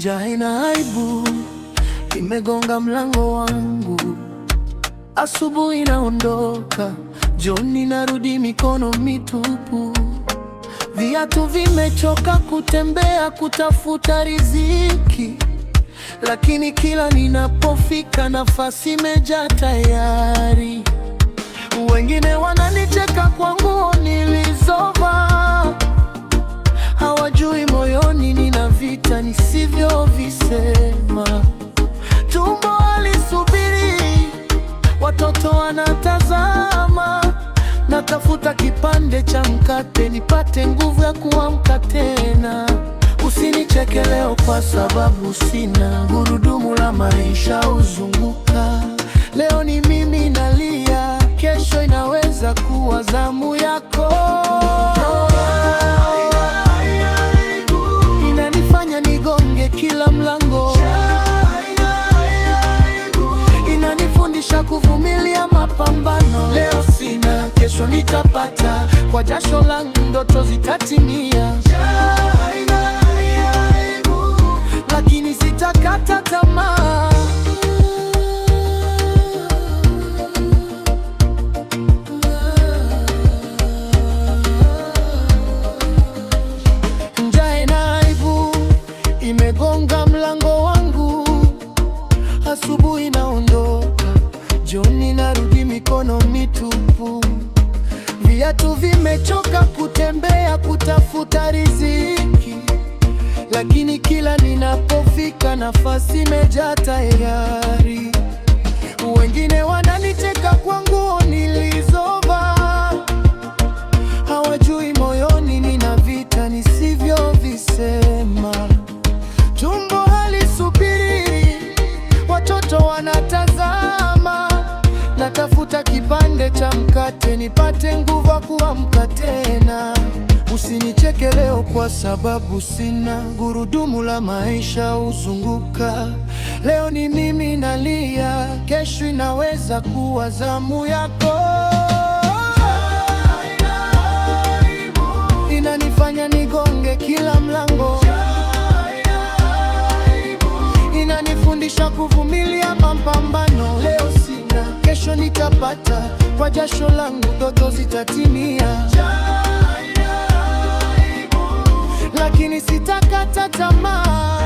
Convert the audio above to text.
Njaa ina aibu, imegonga mlango wangu. Asubuhi naondoka, jioni narudi mikono mitupu. Viatu vimechoka kutembea kutafuta riziki, lakini kila ninapofika nafasi imejaa tayari. Wengine wananicheka kwa nguo nilizovaa, hawajui moyoni nina vita nisivyovisema. Tumbo halisubiri, watoto wanatazama. Natafuta kipande cha mkate nipate nguvu ya kuamka tena. Usinicheke leo kwa sababu sina, gurudumu la maisha huzunguka. Leo ni mimi nalia, kesho inaweza kuwa zamu yako. Inanifanya nigonge kila mlango, inanifundisha kuvumilia mapambano. Leo sina, kesho nitapata, kwa jasho langu ndoto zitatimia. Lakini sitakata tamaa. Njaa ina aibu, imegonga mlango wangu. Asubuhi naondoka, jioni narudi mikono mitupu. Viatu vimechoka kutembea kutafuta riziki, lakini kila ninapofika nafasi imejaa tayari. Wengine wananicheka kwa nguo nilizovaa, hawajui moyoni nina vita nisivyovisema. Tumbo halisubiri, watoto wanatazama. Natafuta kipande cha mkate nipate nguvu ya kuamka tena. Usinicheke leo kwa sababu sina, gurudumu la maisha huzunguka. Leo ni mimi nalia, kesho inaweza kuwa zamu yako. Inanifanya nigonge kila mlango, inanifundisha kuvumilia mapambano. Leo sina, kesho nitapata, kwa jasho langu ndoto zitatimia. Lakini sitakata tamaa.